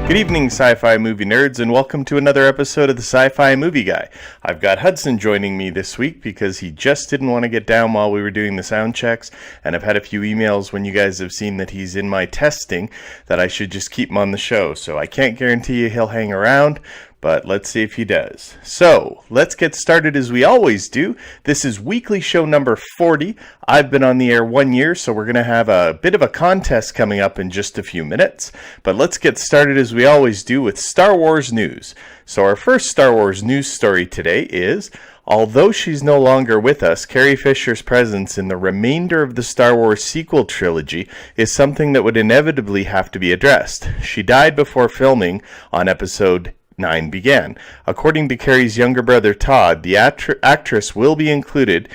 Good evening, sci-fi movie nerds, and welcome to another episode of the Sci-Fi Movie Guy. I've got Hudson joining me this week because he just didn't want to get down while we were doing the sound checks, and I've had a few emails when you guys have seen that he's in my testing that I should just keep him on the show. So I can't guarantee you he'll hang around, but let's see if he does. So, let's get started as we always do. This is weekly show number 40. I've been on the air 1 year, so we're going to have a bit of a contest coming up in just a few minutes. But let's get started as we always do with Star Wars news. So our first Star Wars news story today is, although she's no longer with us, Carrie Fisher's presence in the remainder of the Star Wars sequel trilogy is something that would inevitably have to be addressed. She died before filming on episode 9 began. According to Carrie's younger brother Todd, the actress will be included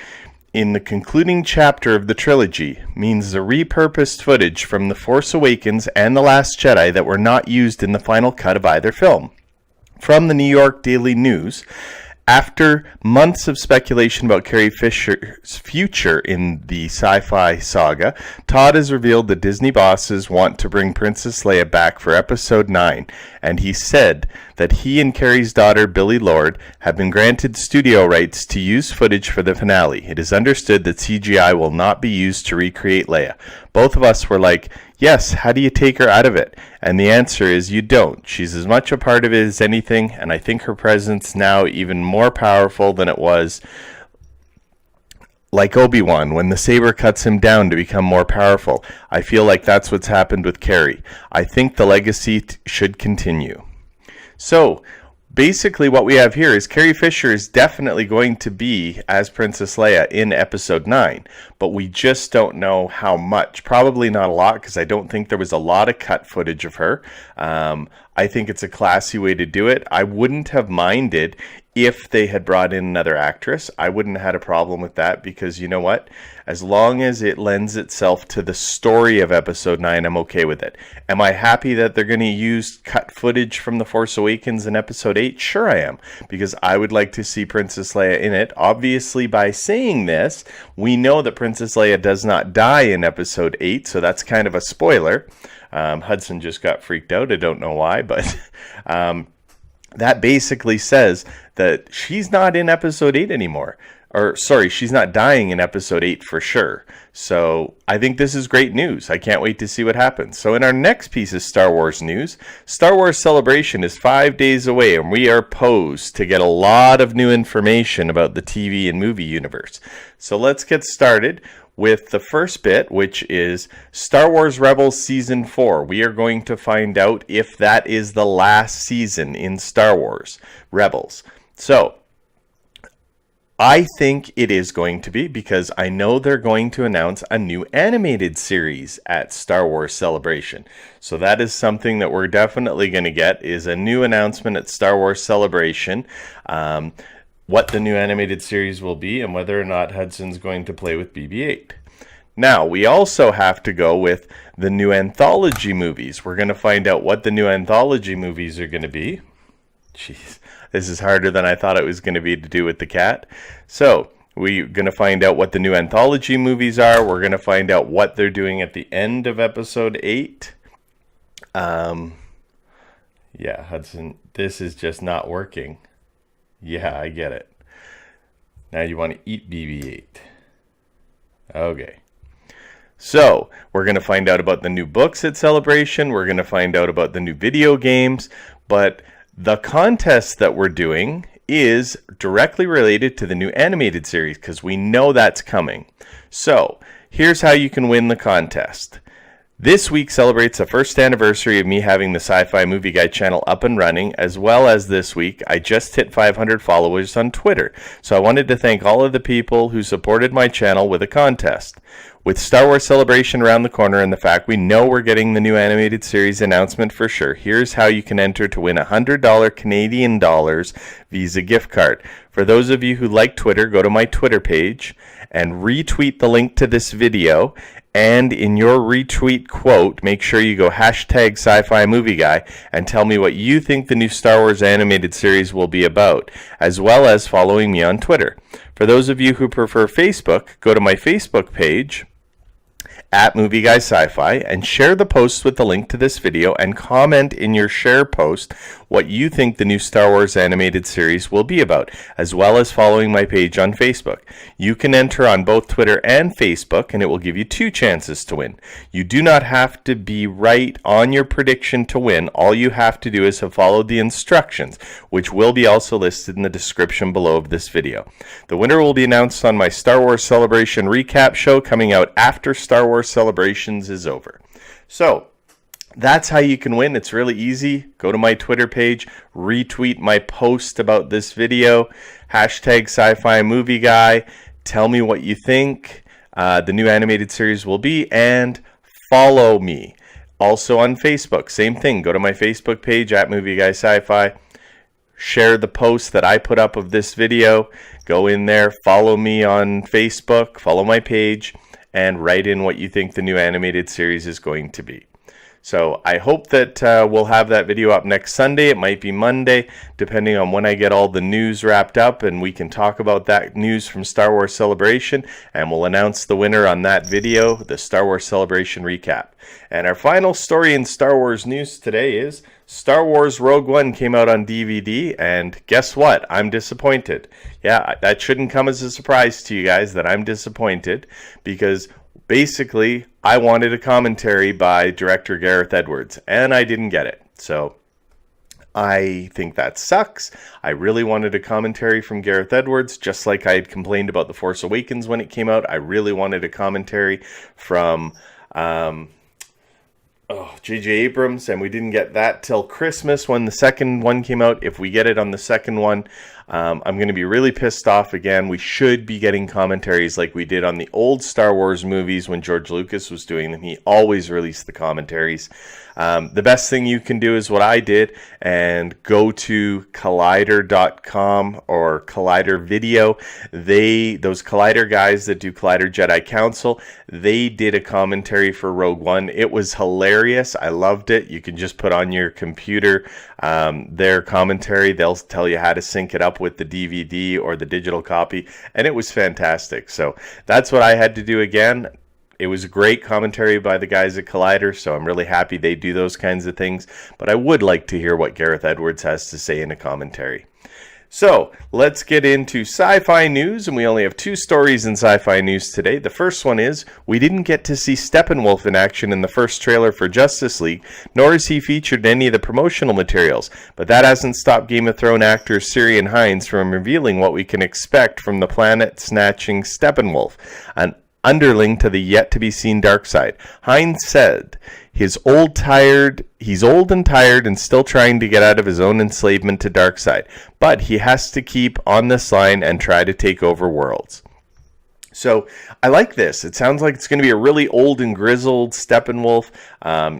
in the concluding chapter of the trilogy, means the repurposed footage from The Force Awakens and The Last Jedi that were not used in the final cut of either film. From the New York Daily News, after months of speculation about Carrie Fisher's future in the Sci-Fi saga, Todd has revealed that Disney bosses want to bring Princess Leia back for Episode 9, and he said that he and Carrie's daughter, Billie Lourd, have been granted studio rights to use footage for the finale. It is understood that CGI will not be used to recreate Leia. Both of us were like, yes, how do you take her out of it? And the answer is you don't. She's as much a part of it as anything, and I think her presence now even more powerful than it was like Obi-Wan when the saber cuts him down to become more powerful. I feel like that's what's happened with Carrie. I think the legacy should continue. So, basically what we have here is Carrie Fisher is definitely going to be as Princess Leia in Episode 9, but we just don't know how much. Probably not a lot, because I don't think there was a lot of cut footage of her. I think it's a classy way to do it. I wouldn't have minded if they had brought in another actress. I wouldn't have had a problem with that, because you know what? As long as it lends itself to the story of Episode 9, I'm okay with it. Am I happy that they're going to use cut footage from The Force Awakens in Episode 8? Sure I am, because I would like to see Princess Leia in it. Obviously, by saying this, we know that Princess Leia does not die in Episode 8, so that's kind of a spoiler. Hudson just got freaked out. I don't know why, but that basically says that she's not in Episode 8 anymore. Or, sorry, she's not dying in Episode 8 for sure. So, I think this is great news. I can't wait to see what happens. So, in our next piece of Star Wars news, Star Wars Celebration is 5 days away, and we are posed to get a lot of new information about the TV and movie universe. So, let's get started with the first bit, which is Star Wars Rebels Season 4. We are going to find out if that is the last season in Star Wars Rebels. So, I think it is going to be, because I know they're going to announce a new animated series at Star Wars Celebration. So that is something that we're definitely going to get, is a new announcement at Star Wars Celebration. What the new animated series will be, and whether or not Hudson's going to play with BB-8. Now, we also have to go with the new anthology movies. We're going to find out what the new anthology movies are going to be. Jeez, this is harder than I thought it was going to be to do with the cat. So, we're going to find out what the new anthology movies are. We're going to find out what they're doing at the end of Episode 8. Yeah, Hudson, this is just not working. Yeah, I get it. Now you want to eat BB-8. Okay. So, we're going to find out about the new books at Celebration. We're going to find out about the new video games. But the contest that we're doing is directly related to the new animated series, because we know that's coming. So, here's how you can win the contest. This week celebrates the first anniversary of me having the Sci-Fi Movie Guy channel up and running, as well as this week, I just hit 500 followers on Twitter. So I wanted to thank all of the people who supported my channel with a contest. With Star Wars Celebration around the corner and the fact we know we're getting the new animated series announcement for sure, here's how you can enter to win a $100 Canadian dollars Visa gift card. For those of you who like Twitter, go to my Twitter page and retweet the link to this video. And in your retweet quote, make sure you go hashtag Sci-Fi Movie Guy and tell me what you think the new Star Wars animated series will be about, as well as following me on Twitter. For those of you who prefer Facebook, go to my Facebook page at Movie Guy Sci-Fi and share the post with the link to this video and comment in your share post what you think the new Star Wars animated series will be about, as well as following my page on Facebook. You can enter on both Twitter and Facebook, and it will give you 2 chances to win. You do not have to be right on your prediction to win. All you have to do is have followed the instructions, which will be also listed in the description below of this video. The winner will be announced on my Star Wars Celebration recap show coming out after Star Wars Celebrations is over. So, that's how you can win. It's really easy. Go to my Twitter page, retweet my post about this video, hashtag Sci-Fi Movie Guy, tell me what you think the new animated series will be, and follow me. Also on Facebook, same thing. Go to my Facebook page at Movie Guy Sci-Fi, share the post that I put up of this video, go in there, follow me on Facebook, follow my page, and write in what you think the new animated series is going to be. So I hope that we'll have that video up next Sunday. It might be Monday, depending on when I get all the news wrapped up, and we can talk about that news from Star Wars Celebration, and we'll announce the winner on that video, the Star Wars Celebration recap. And our final story in Star Wars news today is Star Wars Rogue One came out on DVD, and guess what? I'm disappointed. Yeah, that shouldn't come as a surprise to you guys that I'm disappointed, because basically, I wanted a commentary by director Gareth Edwards, and I didn't get it. So I think that sucks. I really wanted a commentary from Gareth Edwards, just like I had complained about The Force Awakens when it came out. I really wanted a commentary from J.J. Abrams, and we didn't get that till Christmas when the second one came out. If we get it on the second one, I'm going to be really pissed off again. We should be getting commentaries like we did on the old Star Wars movies when George Lucas was doing them. He always released the commentaries. The best thing you can do is what I did and go to collider.com or Collider Video. Those Collider guys that do Collider Jedi Council, they did a commentary for Rogue One. It was hilarious. I loved it. You can just put on your computer their commentary. They'll tell you how to sync it up with the DVD or the digital copy, and it was fantastic. So that's what I had to do again. It was a great commentary by the guys at Collider, so I'm really happy they do those kinds of things. But I would like to hear what Gareth Edwards has to say in a commentary. So let's get into sci-fi news, and we only have 2 stories in sci-fi news today. The first one is we didn't get to see Steppenwolf in action in the first trailer for Justice League, nor is he featured in any of the promotional materials. But that hasn't stopped Game of Thrones actor Ciarán Hinds from revealing what we can expect from the planet-snatching Steppenwolf, an underling to the yet-to-be-seen dark side. Hinds said he's old and tired and still trying to get out of his own enslavement to Darkseid, but he has to keep on this line and try to take over worlds. So I like this. It sounds like it's going to be a really old and grizzled Steppenwolf.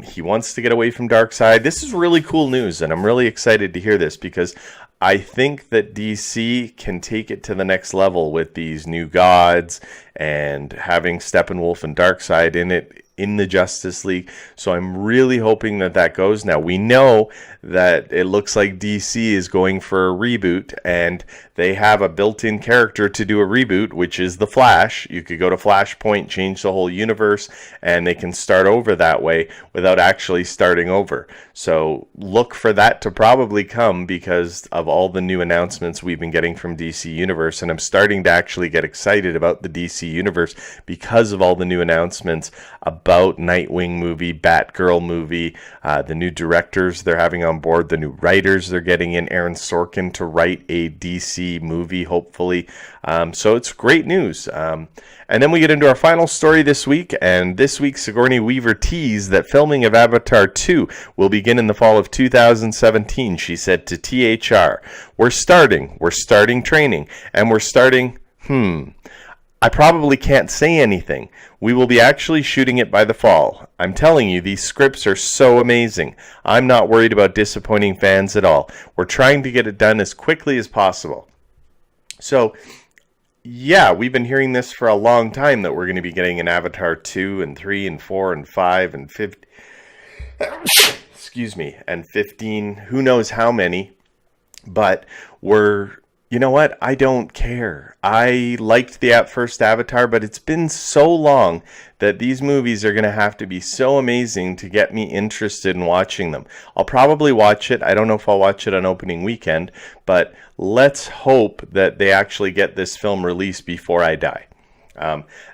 He wants to get away from Darkseid. This is really cool news, and I'm really excited to hear this because I think that DC can take it to the next level with these new gods and having Steppenwolf and Darkseid in it in the Justice League. So I'm really hoping that that goes. Now, we know that it looks like DC is going for a reboot, and they have a built-in character to do a reboot, which is the Flash. You could go to Flashpoint, change the whole universe, and they can start over that way without actually starting over. So look for that to probably come because of all the new announcements we've been getting from DC Universe, and I'm starting to actually get excited about the DC Universe because of all the new announcements about Nightwing movie, Batgirl movie, the new directors they're having on board, the new writers they're getting in, Aaron Sorkin to write a DC movie, hopefully. So it's great news. And then we get into our final story this week, and this week Sigourney Weaver teased that filming of Avatar 2 will begin in the fall of 2017, she said to THR. We're starting training, and we're starting, I probably can't say anything. We will be actually shooting it by the fall. I'm telling you, these scripts are so amazing. I'm not worried about disappointing fans at all. We're trying to get it done as quickly as possible. So yeah, we've been hearing this for a long time that we're going to be getting an Avatar 2 and 3 and 4 and 5 and 50. Excuse me, and 15, who knows how many, but you know what? I don't care. I liked the first Avatar, but it's been so long that these movies are going to have to be so amazing to get me interested in watching them. I'll probably watch it. I don't know if I'll watch it on opening weekend, but let's hope that they actually get this film released before I die.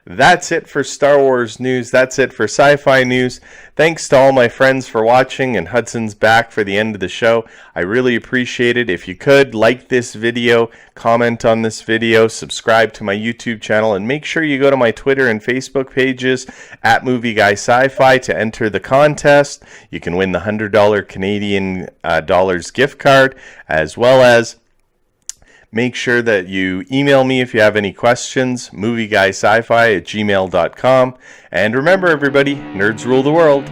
That's it for Star Wars news. That's it for sci-fi news. Thanks to all my friends for watching, and Hudson's back for the end of the show. I really appreciate it. If you could, like this video, comment on this video, subscribe to my YouTube channel, and make sure you go to my Twitter and Facebook pages at Movie Guy Sci-Fi to enter the contest. You can win the $100 Canadian dollars gift card, as well as make sure that you email me if you have any questions, movieguySci-fi@gmail.com. And remember, everybody, nerds rule the world.